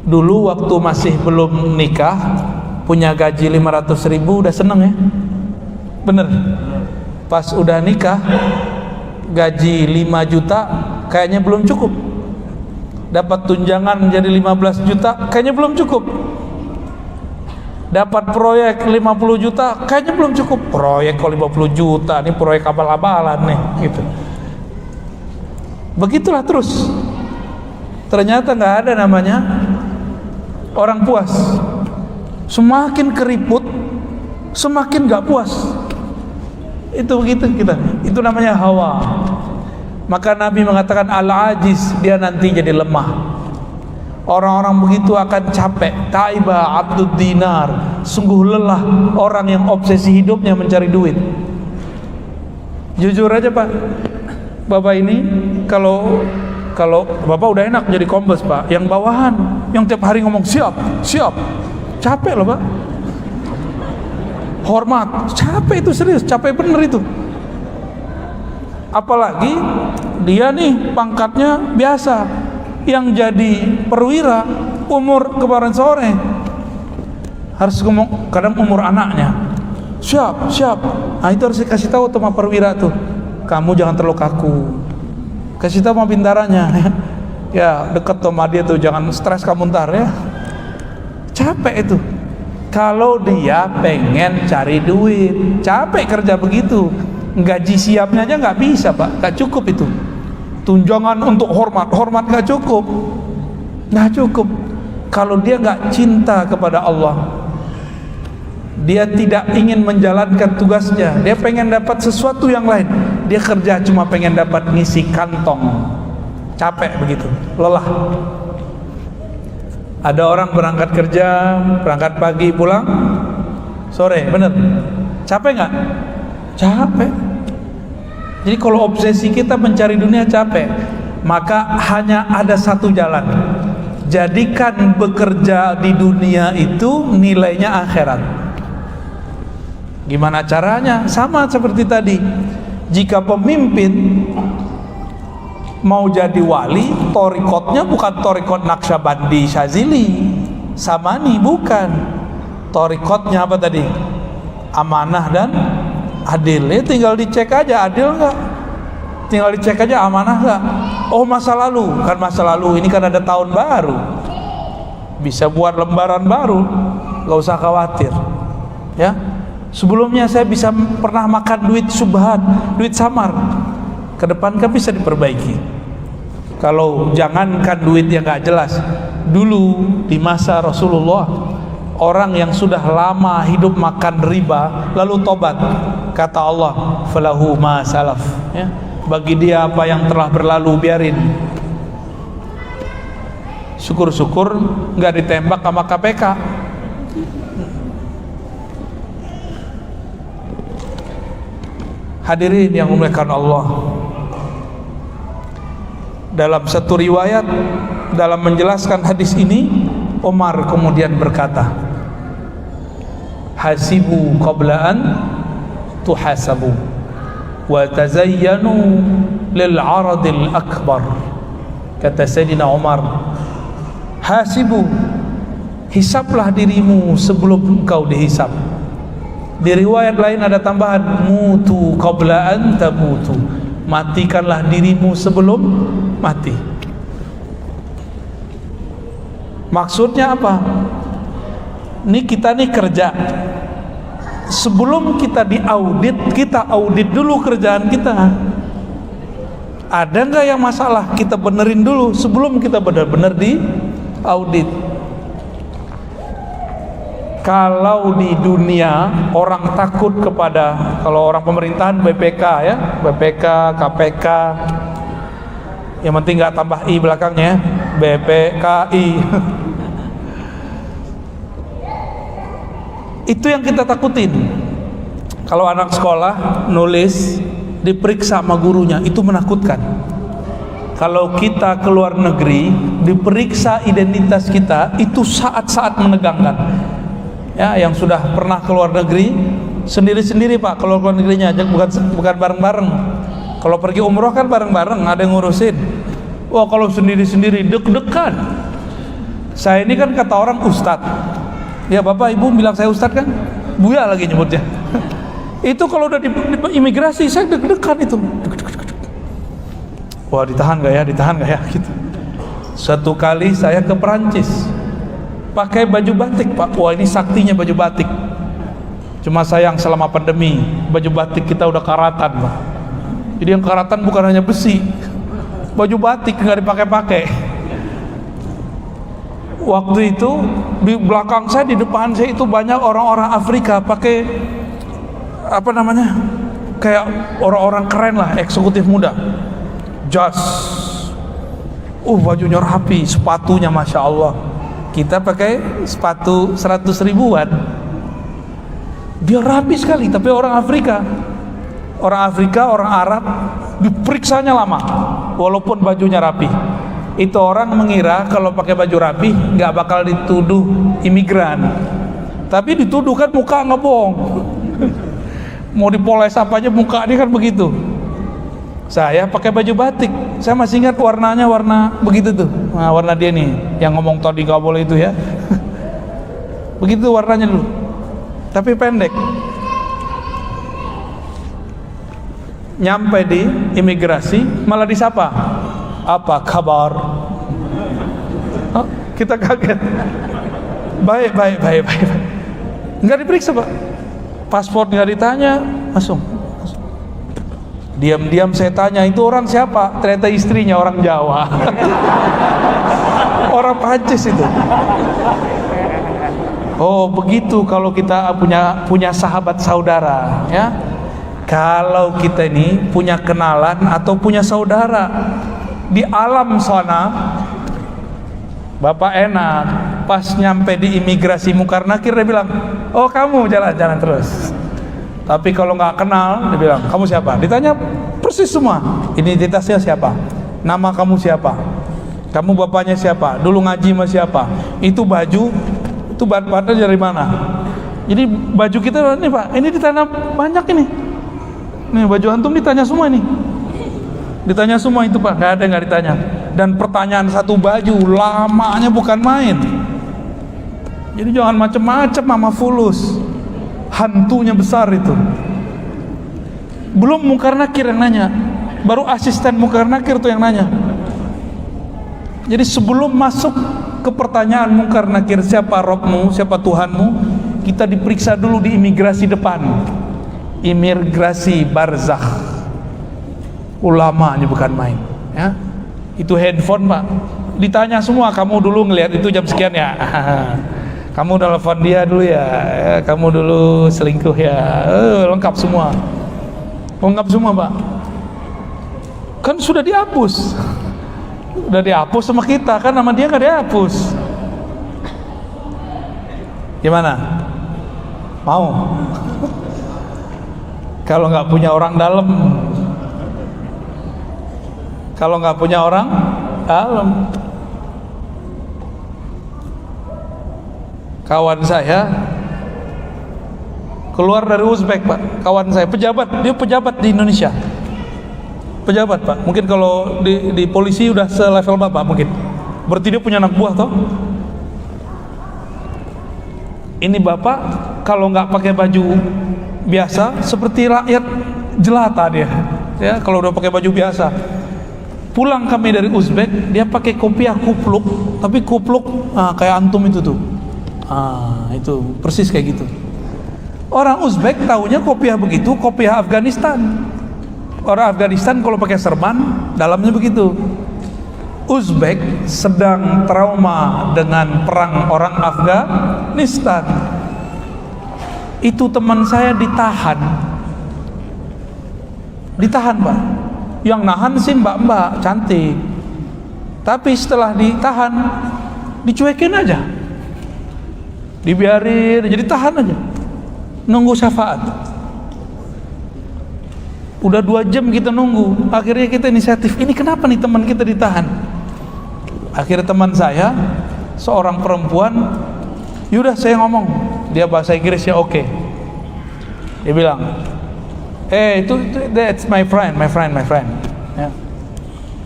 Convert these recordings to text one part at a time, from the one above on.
Dulu waktu masih belum nikah, punya gaji 500.000 udah seneng ya, bener. Pas udah nikah, gaji 5 juta kayaknya belum cukup. Dapat tunjangan jadi 15 juta kayaknya belum cukup. Dapat proyek 50 juta kayaknya belum cukup. Proyek kok 50 juta, ini proyek abal-abalan nih gitu. Begitulah terus. Ternyata nggak ada namanya orang puas. Semakin keriput, semakin nggak puas. Itu begitu kita. Itu namanya hawa. Maka Nabi mengatakan al-ajiz, dia nanti jadi lemah. Orang-orang begitu akan capek. Taiba abdud dinar, sungguh lelah orang yang obsesi hidupnya mencari duit. Jujur aja Pak, Bapak ini kalau Bapak udah enak jadi kombes Pak, yang bawahan yang tiap hari ngomong siap, capek loh Pak. Hormat, capek itu, serius, capek bener itu. Apalagi dia nih pangkatnya biasa, yang jadi perwira umur kemarin sore harus ngomong, kadang umur anaknya siap. Nah itu harus dikasih tahu sama perwira tuh, kamu jangan terlalu kaku, kasih tahu sama bintaranya ya, deket sama dia tuh, jangan stres kamu ntar ya. Capek itu kalau dia pengen cari duit, capek kerja begitu. Gaji siapnya aja nggak bisa Pak, nggak cukup itu. Tunjangan untuk hormat nggak cukup. Kalau dia nggak cinta kepada Allah, dia tidak ingin menjalankan tugasnya, dia pengen dapat sesuatu yang lain, dia kerja cuma pengen dapat ngisi kantong, capek begitu, lelah. Ada orang berangkat kerja, berangkat pagi pulang sore, bener? Capek nggak? Capek. Jadi kalau obsesi kita mencari dunia capek, maka hanya ada satu jalan. Jadikan bekerja di dunia itu nilainya akhirat. Gimana caranya? Sama seperti tadi. Jika pemimpin mau jadi wali, torikotnya bukan torikot Naqsyabandi Syazili Samani, bukan. Torikotnya apa tadi? Amanah dan adil. Tinggal dicek aja adil nggak, tinggal dicek aja amanah nggak. Oh masa lalu, kan masa lalu ini kan ada tahun baru, bisa buat lembaran baru, nggak usah khawatir ya. Sebelumnya saya bisa pernah makan duit subhan, duit samar, ke depan kan bisa diperbaiki. Kalau jangankan duit yang nggak jelas, dulu di masa Rasulullah, orang yang sudah lama hidup makan riba lalu tobat, kata Allah, falahu ma salaf, ya, bagi dia apa yang telah berlalu biarin. Syukur-syukur nggak ditembak sama KPK. Hadirin yang dimuliakan Allah, dalam satu riwayat dalam menjelaskan hadis ini, Umar kemudian berkata, hasibu qabla an tuhasabu wa tazayyanu lil aradil akbar. Kata Sayyidina Umar, hasibu, hisablah dirimu sebelum engkau dihisab. Di riwayat lain ada tambahan, mutu qabla an tamutu, matikanlah dirimu sebelum mati. Maksudnya apa? Nih kita nih kerja, sebelum kita diaudit, kita audit dulu kerjaan kita. Ada nggak yang masalah? Kita benerin dulu sebelum kita benar-benar diaudit. Kalau di dunia orang takut kepada, kalau orang pemerintahan BPK ya, BPK, KPK, yang penting nggak tambah i belakangnya, BPKI. Itu yang kita takutin. Kalau anak sekolah nulis diperiksa sama gurunya, itu menakutkan. Kalau kita ke luar negeri diperiksa identitas kita, itu saat-saat menegangkan. Ya, yang sudah pernah ke luar negeri sendiri-sendiri Pak, kalau keluar negerinya aja, bukan bareng-bareng. Kalau pergi umroh kan bareng-bareng, ada yang ngurusin. Wah kalau sendiri-sendiri deg-degan. Saya ini kan kata orang ustadz. Ya bapak ibu bilang saya ustadz kan, Buya lagi nyebutnya. Itu kalau udah di imigrasi saya deg-degan itu. Wah ditahan gak ya gitu. Suatu kali saya ke Perancis pakai baju batik pak. Wah ini saktinya baju batik. Cuma sayang selama pandemi baju batik kita udah karatan pak. Jadi yang karatan bukan hanya besi, baju batik nggak dipakai-pakai. Waktu itu di belakang saya, di depan saya itu banyak orang-orang Afrika pakai apa namanya, kayak orang-orang keren lah, eksekutif muda. Jas, bajunya rapi, sepatunya masya Allah. Kita pakai sepatu 100 ribuan. Dia rapi sekali, tapi orang Afrika, orang Arab diperiksanya lama, walaupun bajunya rapi. Itu orang mengira kalau pakai baju rapi nggak bakal dituduh imigran, tapi dituduh kan muka nggak bohong. Mau dipoles apa aja muka dia kan begitu. Saya pakai baju batik, saya masih ingat warnanya, warna begitu tuh. Nah, warna dia nih yang ngomong tadi nggak boleh itu ya. Begitu warnanya dulu, tapi pendek. Nyampe di imigrasi malah disapa, apa kabar? Oh, kita kaget. Baik. Nggak diperiksa pak, paspor nggak ditanya, langsung. Diam-diam saya tanya, itu orang siapa? Ternyata istrinya orang Jawa. Orang Prancis itu. Oh begitu kalau kita punya sahabat saudara ya. Kalau kita ini punya kenalan atau punya saudara di alam sana, bapak enak. Pas nyampe di imigrasi Munkar Nakir dia bilang, oh kamu jalan-jalan terus. Tapi kalau nggak kenal, dia bilang, kamu siapa? Ditanya persis semua. Identitasnya siapa? Nama kamu siapa? Kamu bapaknya siapa? Dulu ngaji sama siapa? Itu baju, itu bahan-bahannya dari mana? Jadi baju kita ini pak, ini ditanya banyak ini. Nih baju antum ditanya semua ini. Ditanya semua itu pak, nggak ada yang nggak ditanya. Dan pertanyaan satu baju lamanya bukan main. Jadi jangan macam-macam sama fulus. Hantunya besar itu. Belum Munkar Nakir yang nanya, baru asisten Munkar Nakir tuh yang nanya. Jadi sebelum masuk ke pertanyaan Munkar Nakir, siapa Robmu, siapa Tuhanmu, kita diperiksa dulu di imigrasi depan, imigrasi barzakh. Ulamanya bukan main ya. Itu handphone pak, ditanya semua, kamu dulu ngelihat itu jam sekian ya. Kamu telepon dia dulu ya, kamu dulu selingkuh ya, lengkap semua pak. Kan sudah dihapus sama kita, kan nama dia nggak dihapus. Gimana? Mau? Kalau nggak punya orang dalam, kalau nggak punya orang dalam. Kawan saya keluar dari Uzbek pak, kawan saya pejabat, dia pejabat di Indonesia, pejabat pak, mungkin kalau di polisi udah selevel bapak mungkin, berarti dia punya anak buah toh. Ini bapak kalau nggak pakai baju biasa seperti rakyat jelata dia ya, kalau udah pakai baju biasa. Pulang kami dari Uzbek, dia pakai kopiah kupluk, tapi kupluk kayak antum itu tuh. Itu persis kayak gitu. Orang Uzbek taunya kopiah begitu, kopiah Afghanistan. Orang Afghanistan kalau pakai serban dalamnya begitu. Uzbek sedang trauma dengan perang orang Afghanistan. Itu teman saya ditahan pak. Yang nahan sih mbak-mbak cantik, tapi setelah ditahan dicuekin aja, dibiarin, jadi tahan aja, nunggu syafaat. Udah 2 jam kita nunggu, akhirnya kita inisiatif, ini kenapa nih teman kita ditahan? Akhirnya teman saya, seorang perempuan, yaudah saya ngomong, dia bahasa Inggrisnya oke. Dia bilang, itu that's my friend. Ya.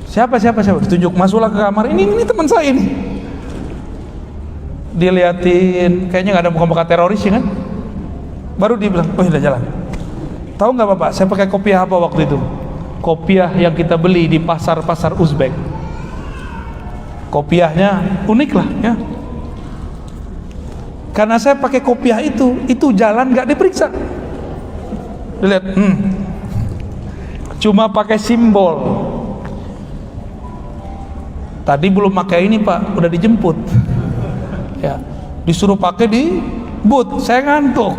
Siapa? Ditunjuk, masuklah ke kamar. Ini teman saya ini. diliatin, kayaknya nggak ada muka-muka teroris ya kan. Baru dia bilang, oh udah jalan. Tahu nggak Bapak, saya pakai kopiah apa waktu itu? Kopiah yang kita beli di pasar-pasar Uzbek. Kopiahnya unik lah ya. Karena saya pakai kopiah itu jalan nggak diperiksa. Lihat, cuma pakai simbol. Tadi belum pakai ini Pak, udah dijemput. Ya, disuruh pakai di boot, saya ngantuk.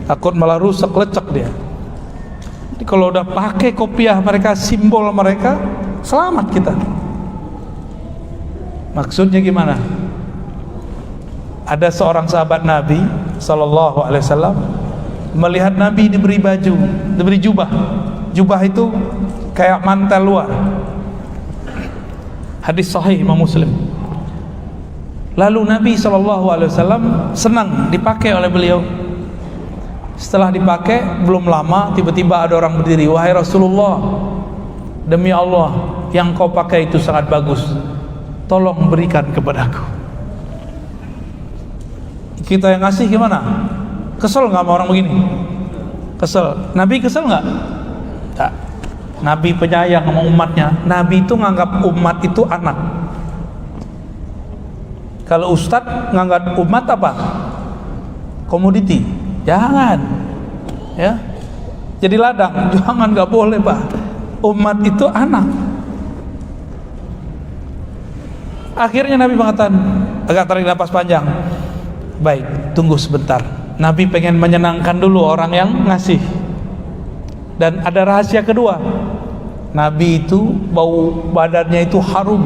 Takut malah rusak, lecek dia. Jadi kalau udah pakai kopiah mereka, simbol mereka, selamat kita. Maksudnya gimana? Ada seorang sahabat Nabi Sallallahu Alaihi Wasallam melihat Nabi diberi baju, diberi jubah. Jubah itu kayak mantel luar. Hadis sahih Imam Muslim. Lalu Nabi Sallallahu Alaihi Wasallam senang dipakai oleh beliau. Setelah dipakai belum lama tiba-tiba ada orang berdiri, wahai Rasulullah, demi Allah yang kau pakai itu sangat bagus, tolong berikan kepadaku. Kita yang ngasih gimana? Kesel nggak sama orang begini? Kesel. Nabi kesel nggak? Tak. Nabi penyayang sama umatnya. Nabi itu nganggap umat itu anak. Kalau ustadz nganggap umat apa? Komoditi. Jangan, ya. Jadi ladang, jangan, nggak boleh Pak. Umat itu anak. Akhirnya Nabi mengatakan, agak tarik napas panjang. Baik, tunggu sebentar. Nabi pengen menyenangkan dulu orang yang ngasih. Dan ada rahasia kedua. Nabi itu bau badannya itu harum,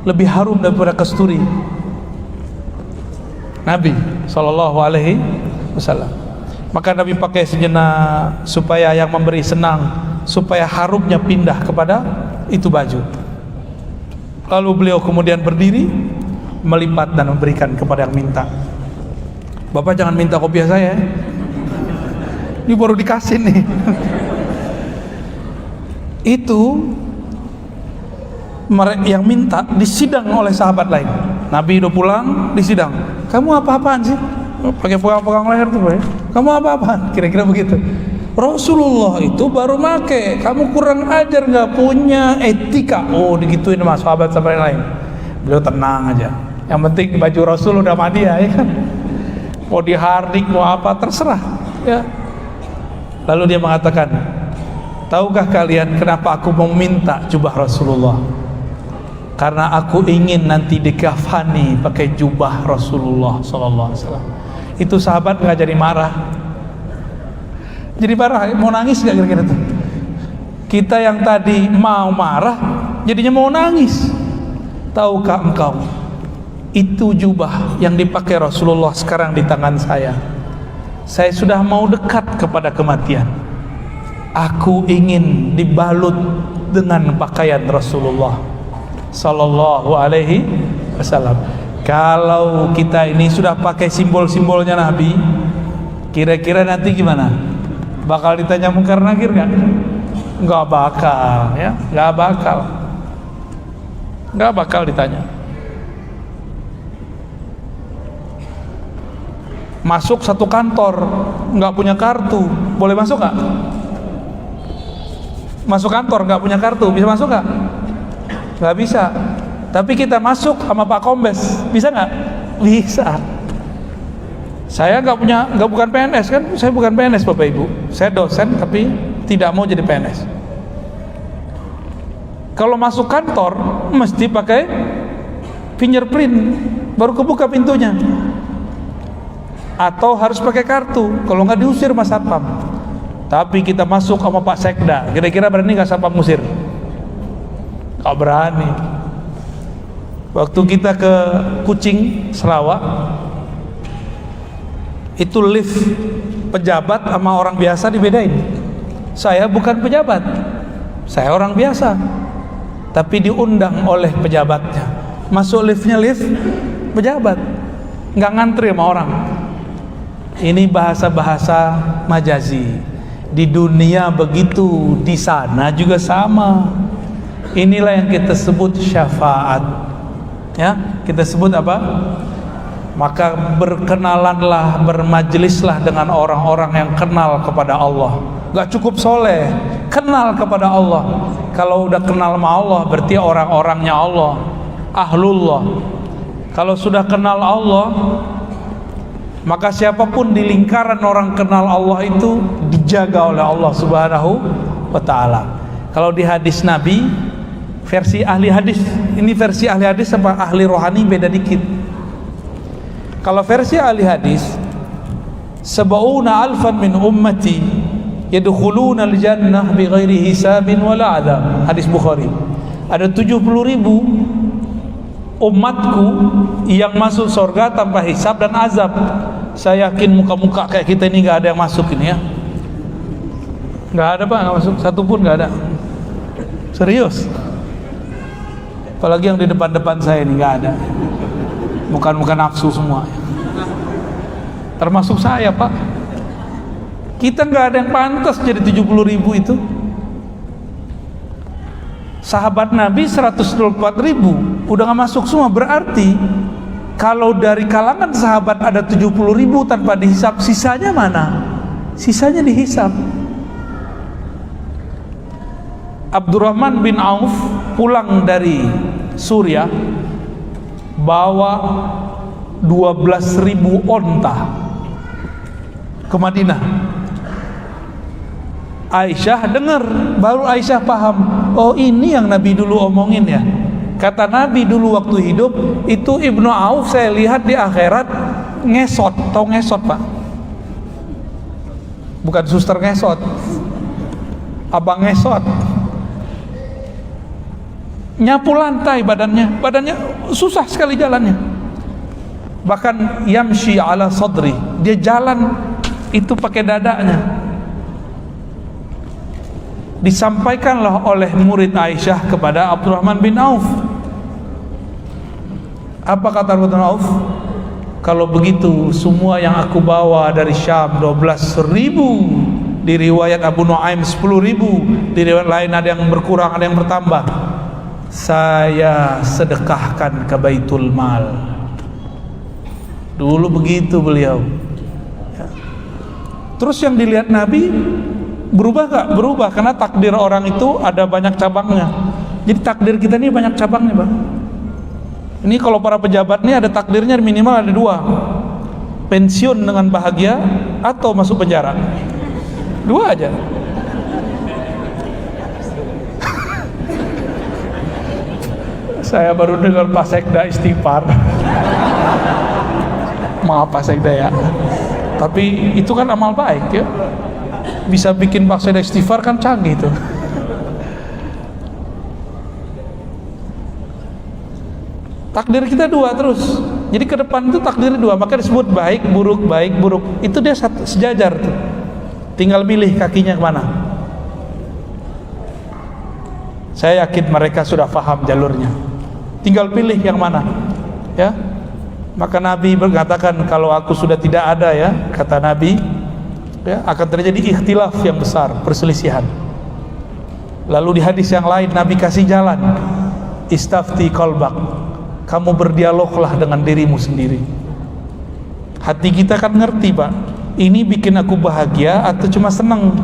lebih harum daripada kasturi. Nabi Sallallahu Alaihi Wasallam. Maka Nabi pakai sejenak supaya yang memberi senang, supaya harumnya pindah kepada itu baju. Lalu beliau kemudian berdiri, melipat dan memberikan kepada yang minta. Bapak jangan minta kopiah saya, ini baru dikasih nih. Itu yang minta disidang oleh sahabat lain. Nabi udah pulang, disidang. Kamu apa-apaan sih? Pakai pegang-pegang leher tuh, ya. Kamu apa-apaan? Kira-kira begitu. Rasulullah itu baru make, kamu kurang ajar, nggak punya etika. Oh, digituin sama sahabat yang lain. Beliau tenang aja. Yang penting baju Rasul udah sama dia, ya kan? Mau dihardik, mau apa, terserah. Ya. Lalu dia mengatakan, tahukah kalian kenapa aku mau minta jubah Rasulullah? Karena aku ingin nanti dikafani pakai jubah Rasulullah Sallallahu Alaihi Wasallam. Itu sahabat nggak jadi marah. Jadi marah, mau nangis nggak kira-kira tuh? Kita yang tadi mau marah, jadinya mau nangis. Tahukah engkau? Itu jubah yang dipakai Rasulullah sekarang di tangan saya. Saya sudah mau dekat kepada kematian. Aku ingin dibalut dengan pakaian Rasulullah Sallallahu Alaihi Wasallam. Kalau kita ini sudah pakai simbol-simbolnya Nabi, kira-kira nanti gimana? Bakal ditanya mungkar nakir nggak? Nggak bakal, ya, nggak bakal ditanya. Masuk satu kantor, nggak punya kartu, boleh masuk nggak? Masuk kantor nggak punya kartu, bisa masuk nggak? Nggak bisa. Tapi kita masuk sama Pak Kombes, bisa nggak? Bisa. Saya bukan PNS kan? Saya bukan PNS Bapak Ibu. Saya dosen tapi tidak mau jadi PNS. Kalau masuk kantor mesti pakai fingerprint, baru kebuka pintunya. Atau harus pakai kartu, kalau nggak diusir Mas Satpam. Tapi kita masuk sama Pak Sekda, kira-kira berani nggak Satpam musir? Nggak berani. Waktu kita ke Kucing, Sarawak, itu lift pejabat sama orang biasa dibedain. Saya bukan pejabat, saya orang biasa, tapi diundang oleh pejabatnya. Masuk liftnya lift pejabat, nggak ngantri sama orang. Ini bahasa-bahasa majazi. Di dunia begitu, di sana juga sama. Inilah yang kita sebut syafaat. Ya, kita sebut apa? Maka berkenalanlah, bermajlislah dengan orang-orang yang kenal kepada Allah. Gak cukup soleh, kenal kepada Allah. Kalau udah kenal sama Allah, berarti orang-orangnya Allah, ahlullah. Kalau sudah kenal Allah, maka siapapun di lingkaran orang kenal Allah itu dijaga oleh Allah Subhanahu wa ta'ala. Kalau di hadis Nabi, versi ahli hadis, ini versi ahli hadis sama ahli rohani beda dikit. Kalau versi ahli hadis, sab'una alfan min ummati yadkhuluna al-jannah bighairi hisabin wala adab. Hadis Bukhari. Ada 70.000 umatku yang masuk surga tanpa hisab dan azab. Saya yakin muka-muka kayak kita ini gak ada yang masuk ini ya. Gak ada Pak, gak masuk, satu pun gak ada. Serius. Apalagi yang di depan-depan saya ini gak ada. Bukan nafsu semua. Termasuk saya Pak. Kita gak ada yang pantas jadi 70.000 itu. Sahabat Nabi 124.000 udah gak masuk semua. Berarti kalau dari kalangan sahabat ada 70.000 tanpa dihisab, sisanya mana? Sisanya dihisab. Abdurrahman bin Auf pulang dari Suriah bawa 12.000 onta ke Madinah. Aisyah dengar, baru Aisyah paham, oh ini yang Nabi dulu omongin ya. Kata Nabi dulu waktu hidup itu, Ibnu Auf saya lihat di akhirat ngesot. Tahu ngesot Pak? Bukan suster ngesot, abang ngesot. Nyapu lantai badannya susah sekali jalannya. Bahkan yamshi ala sadri, dia jalan itu pakai dadanya. Disampaikanlah oleh murid Aisyah kepada Abdurrahman bin Auf. Apa kata Abdurrahman bin Auf? Kalau begitu semua yang aku bawa dari Syam 12.000, di riwayat Abu Nuaim 10.000, di riwayat lain ada yang berkurang, ada yang bertambah, saya sedekahkan ke Baitul Mal. Dulu begitu beliau. Terus yang dilihat Nabi berubah gak? Berubah, karena takdir orang itu ada banyak cabangnya. Jadi takdir kita ini banyak cabangnya Bang. Ini kalau para pejabat ini ada takdirnya minimal ada 2. Pensiun dengan bahagia atau masuk penjara. 2 aja. Saya baru dengar Pak Sekda istighfar. Maaf Pak Sekda ya. Tapi itu kan amal baik ya. Bisa bikin Pak Sekda istighfar kan canggih tuh. Takdir kita 2 terus. Jadi ke depan itu takdir 2, maka disebut baik buruk. Itu dia sejajar tuh. Tinggal milih kakinya kemana. Saya yakin mereka sudah paham jalurnya. Tinggal pilih yang mana, ya. Maka Nabi berkatakan, kalau aku sudah tidak ada ya, kata Nabi, ya, akan terjadi ikhtilaf yang besar, perselisihan. Lalu di hadis yang lain Nabi kasih jalan, istafti qalbak, kamu berdialoglah dengan dirimu sendiri. Hati kita kan ngerti Pak, ini bikin aku bahagia atau cuma senang.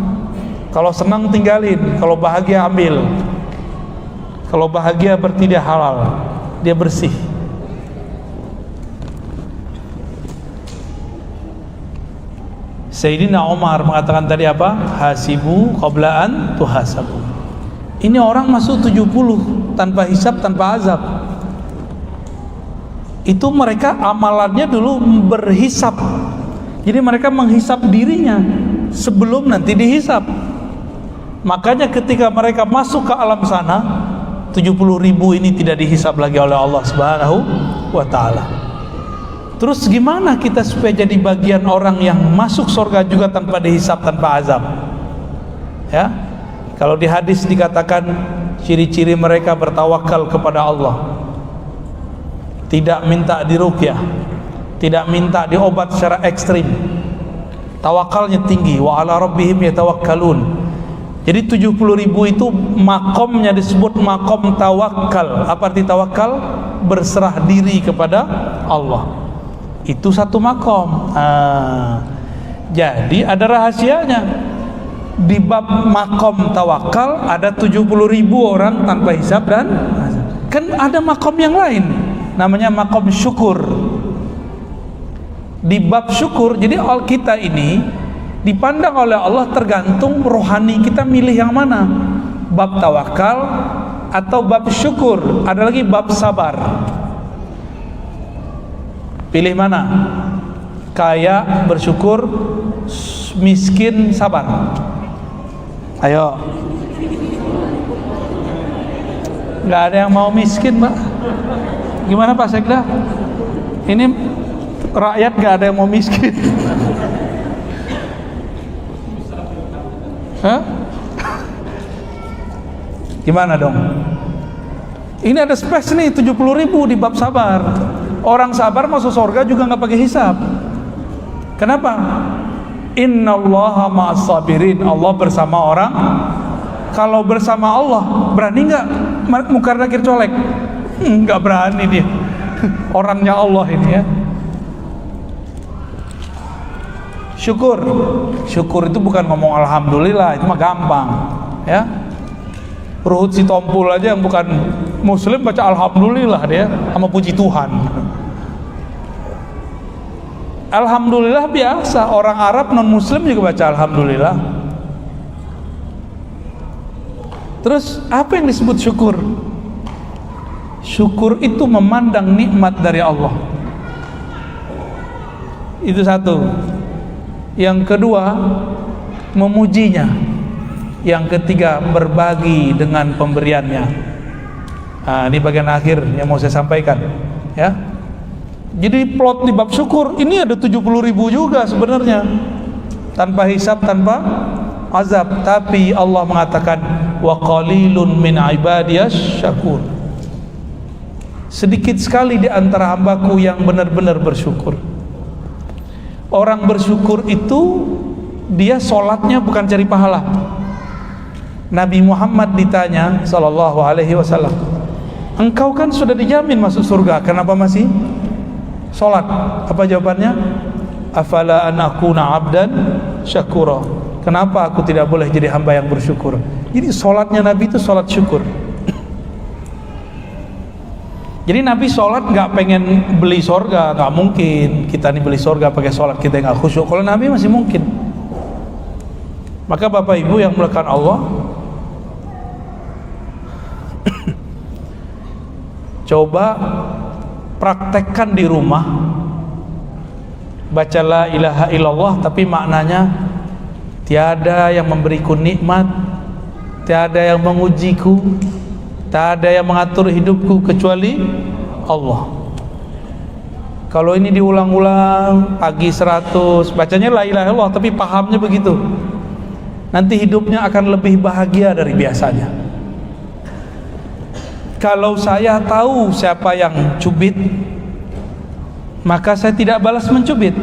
Kalau senang tinggalin, kalau bahagia ambil. Kalau bahagia berarti dia halal, dia bersih. Sayyidina Umar mengatakan tadi apa? Hasibu qabla an tuhasabu. Ini orang masuk 70 tanpa hisab, tanpa azab. Itu mereka amalannya dulu berhisab. Jadi mereka menghisap dirinya sebelum nanti dihisap. Makanya ketika mereka masuk ke alam sana, 70.000 ini tidak dihisap lagi oleh Allah Subhanahu wa ta'ala. Terus gimana kita supaya jadi bagian orang yang masuk surga juga tanpa dihisap, tanpa azab? Ya, kalau di hadis dikatakan ciri-ciri mereka bertawakal kepada Allah, tidak minta diruqyah, tidak minta diobat secara ekstrim, tawakalnya tinggi. Wa ala rabbihim yatawakkalun. Jadi 70.000 itu makomnya disebut makom tawakal. Apa arti tawakal? Berserah diri kepada Allah. Itu satu makom. Jadi ada rahasianya. Di bab makom tawakal ada 70.000 orang tanpa hisab dan kan ada makom yang lain namanya makom syukur. Di bab syukur, jadi kita ini dipandang oleh Allah tergantung rohani kita milih yang mana, bab tawakal atau bab syukur. Ada lagi bab sabar, pilih mana? Kaya bersyukur, miskin sabar. Ayo, nggak ada yang mau miskin, Mbak. Gimana Pak Sekda? Ini rakyat nggak ada yang mau miskin. Hah? Gimana dong? Ini ada space nih 70.000 di bab sabar. Orang sabar masuk surga juga nggak pakai hisab. Kenapa? Innallaha ma'as sabirin. Allah bersama orang. Kalau bersama Allah, berani nggak mungkar nakir colek? Nggak berani dia. Orangnya Allah ini ya. Syukur. Syukur itu bukan ngomong alhamdulillah, itu mah gampang ya. Ruhut Sitompul aja yang bukan muslim baca alhamdulillah dia sama puji Tuhan. Alhamdulillah biasa, orang Arab non muslim juga baca alhamdulillah. Terus apa yang disebut syukur? Syukur itu memandang nikmat dari Allah. Itu satu. Yang kedua, memujinya. Yang ketiga, berbagi dengan pemberiannya. Nah, ini bagian akhir yang mau saya sampaikan ya. Jadi plot di bab syukur ini ada 70.000 juga sebenarnya, tanpa hisab, tanpa azab. Tapi Allah mengatakan wa qalilun min ibadiyas syakur. Sedikit sekali di antara hambaku yang benar-benar bersyukur. Orang bersyukur itu dia sholatnya bukan cari pahala. Nabi Muhammad ditanya sallallahu alaihi wasallam, engkau kan sudah dijamin masuk surga, kenapa masih sholat? Apa jawabannya? Afala an akuna abdan syakura. Kenapa aku tidak boleh jadi hamba yang bersyukur? Jadi sholatnya Nabi itu sholat syukur. Jadi Nabi sholat nggak pengen beli surga, nggak mungkin. Kita nih beli surga pakai sholat kita nggak khusyuk. Kalau Nabi masih mungkin. Maka Bapak Ibu yang melekat Allah, coba praktekkan di rumah, baca la ilaha illallah, tapi maknanya tiada yang memberiku nikmat, tiada yang mengujiku, tiada yang mengatur hidupku kecuali Allah. Kalau ini diulang-ulang pagi 100, bacanya la ilaha illallah tapi pahamnya begitu, nanti hidupnya akan lebih bahagia dari biasanya. Kalau saya tahu siapa yang cubit, maka saya tidak balas mencubit.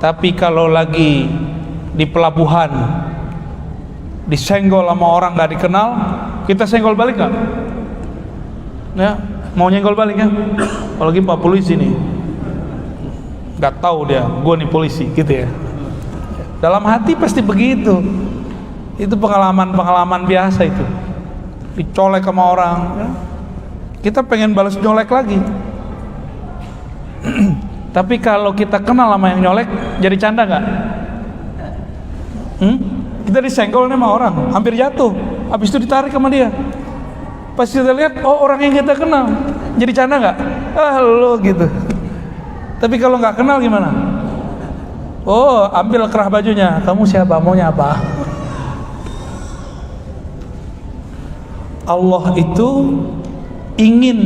Tapi kalau lagi di pelabuhan disenggol sama orang gak dikenal, kita senggol balik gak? Ya, mau nyenggol balik ya? Apalagi Pak polisi nih, gak tahu dia, gue nih polisi gitu ya. Dalam hati pasti begitu. Itu pengalaman-pengalaman biasa itu. Dicolek sama orang ya. Kita pengen balas nyolek lagi. Tapi kalau kita kenal sama yang nyolek, jadi canda gak? Kita disenggol sama orang, hampir jatuh, habis itu ditarik sama dia. Pas kita lihat, oh orang yang kita kenal, jadi canda gak? Ah lo gitu. Tapi kalau gak kenal gimana? Oh, ambil kerah bajunya, kamu siapa, maunya apa? Allah itu ingin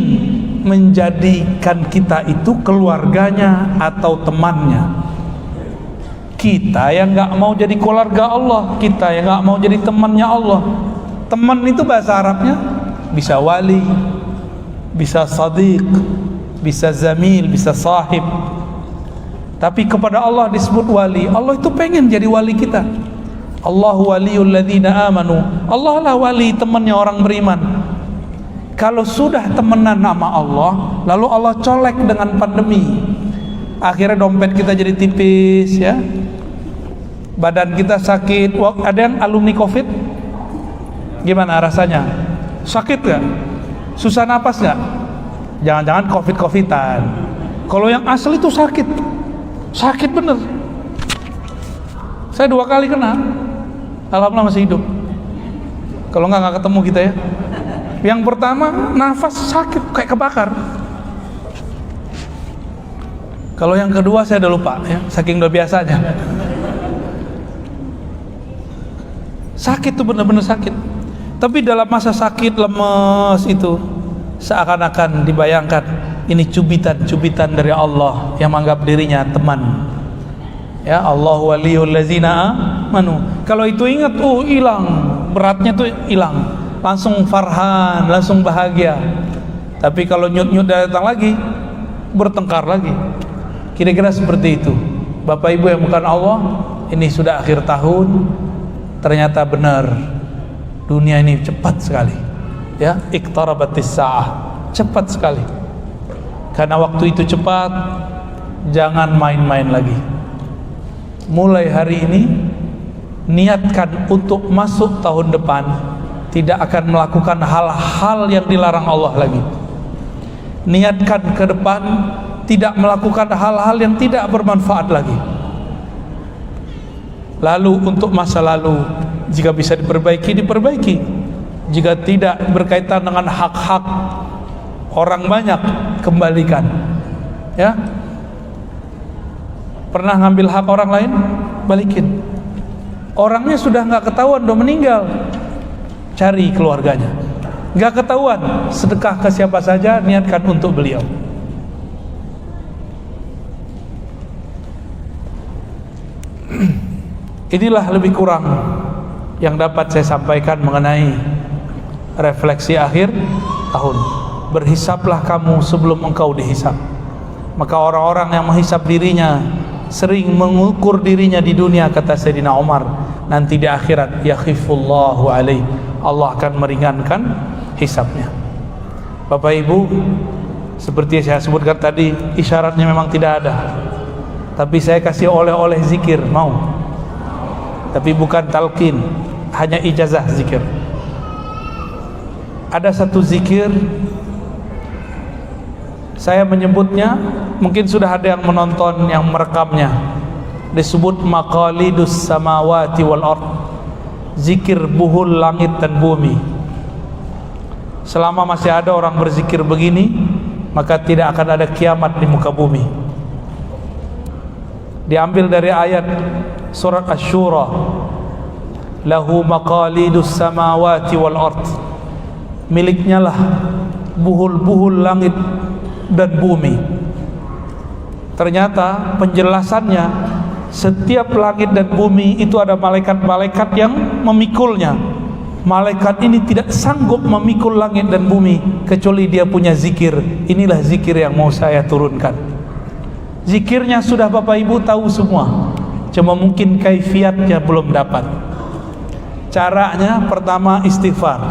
menjadikan kita itu keluarganya atau temannya. Kita yang gak mau jadi keluarga Allah, kita yang gak mau jadi temannya Allah. Teman itu bahasa Arabnya bisa wali, bisa sadiq, bisa zamil, bisa sahib. Tapi kepada Allah disebut wali. Allah itu pengen jadi wali kita. Allahu waliyul ladzina amanu. Allah lah wali, temannya orang beriman. Kalau sudah temenan sama Allah, lalu Allah colek dengan pandemi, akhirnya dompet kita jadi tipis ya, badan kita sakit. Ada yang alumni COVID? Gimana rasanya? Sakit gak? Susah napas gak? Jangan-jangan COVID-COVIDan. Kalau yang asli itu sakit, sakit bener. Saya 2 kali kena, alhamdulillah masih hidup. Kalau nggak ketemu kita ya. Yang pertama nafas sakit kayak kebakar. Kalau yang kedua saya udah lupa ya, saking udah biasanya. Sakit tuh bener-bener sakit. Tapi dalam masa sakit lemes itu seakan-akan dibayangkan ini cubitan-cubitan dari Allah yang menganggap dirinya teman. Ya, Allahu waliyul ladzina amanu. Kalau itu ingat, hilang, beratnya tuh hilang. Langsung farhan, langsung bahagia. Tapi kalau nyut-nyut datang lagi, bertengkar lagi. Kira-kira seperti itu. Bapak Ibu yang bukan Allah, ini sudah akhir tahun. Ternyata benar, dunia ini cepat sekali. Ya, iqtarabatis saah, cepat sekali. Karena waktu itu cepat, jangan main-main lagi. Mulai hari ini niatkan untuk masuk tahun depan tidak akan melakukan hal-hal yang dilarang Allah lagi. Niatkan ke depan tidak melakukan hal-hal yang tidak bermanfaat lagi. Lalu untuk masa lalu, jika bisa diperbaiki, diperbaiki. Jika tidak berkaitan dengan hak-hak orang banyak, kembalikan. Ya, pernah ngambil hak orang lain, balikin. Orangnya sudah nggak ketahuan, udah meninggal, cari keluarganya. Nggak ketahuan, sedekah ke siapa saja, niatkan untuk beliau. Inilah lebih kurang yang dapat saya sampaikan mengenai refleksi akhir tahun. Berhisaplah kamu sebelum engkau dihisap. Maka orang-orang yang menghisap dirinya, sering mengukur dirinya di dunia, kata Sayyidina Umar, nanti di akhirat yakhifullahu alaih, Allah akan meringankan hisapnya. Bapak Ibu, seperti yang saya sebutkan tadi, isyaratnya memang tidak ada. Tapi saya kasih oleh-oleh zikir, mau? Tapi bukan talqin, hanya ijazah zikir. Ada satu zikir, saya menyebutnya, mungkin sudah ada yang menonton, yang merekamnya. Disebut maqalidus samawati wal ard, zikir buhul langit dan bumi. Selama masih ada orang berzikir begini, maka tidak akan ada kiamat di muka bumi. Diambil dari ayat surat Asy-Syura, lahu maqalidus samawati wal ard, miliknya lah buhul-buhul langit dan bumi. Ternyata penjelasannya, setiap langit dan bumi itu ada malaikat-malaikat yang memikulnya. Malaikat ini tidak sanggup memikul langit dan bumi kecuali dia punya zikir. Inilah zikir yang mau saya turunkan. Zikirnya sudah Bapak Ibu tahu semua, cuma mungkin kaifiatnya belum dapat. Caranya pertama istighfar.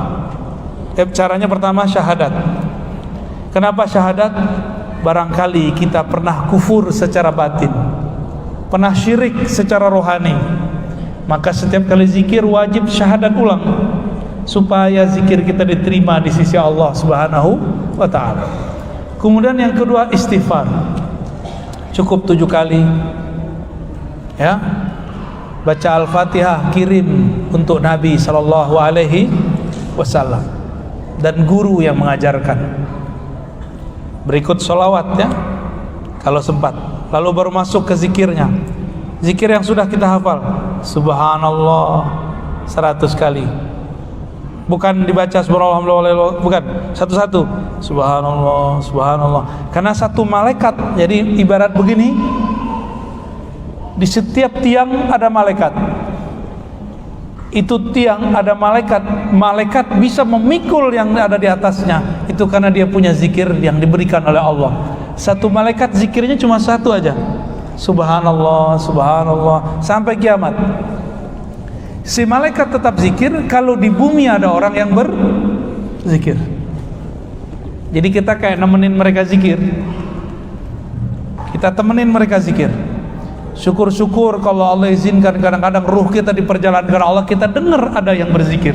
Caranya pertama syahadat. Kenapa syahadat? Barangkali kita pernah kufur secara batin, pernah syirik secara rohani. Maka setiap kali zikir wajib syahadat ulang, supaya zikir kita diterima di sisi Allah Subhanahu wa ta'ala. Kemudian yang kedua istighfar, cukup 7 kali ya. Baca Al-Fatihah, kirim untuk Nabi sallallahu alaihi wasallam dan guru yang mengajarkan. Berikut sholawat ya, kalau sempat. Lalu baru masuk ke zikirnya. Zikir yang sudah kita hafal, subhanallah 100 kali. Bukan dibaca subhanallah, bukan, satu-satu. Subhanallah, subhanallah. Karena satu malaikat, jadi ibarat begini, di setiap tiang ada malaikat. Itu tiang ada malaikat. Malaikat bisa memikul yang ada di atasnya. Itu karena dia punya zikir yang diberikan oleh Allah. Satu malaikat zikirnya cuma satu aja, subhanallah, subhanallah, sampai kiamat. Si malaikat tetap zikir kalau di bumi ada orang yang berzikir. Jadi kita kayak nemenin mereka zikir. Kita temenin mereka zikir. Syukur-syukur kalau Allah izinkan kadang-kadang ruh kita diperjalankan Allah, kita dengar ada yang berzikir.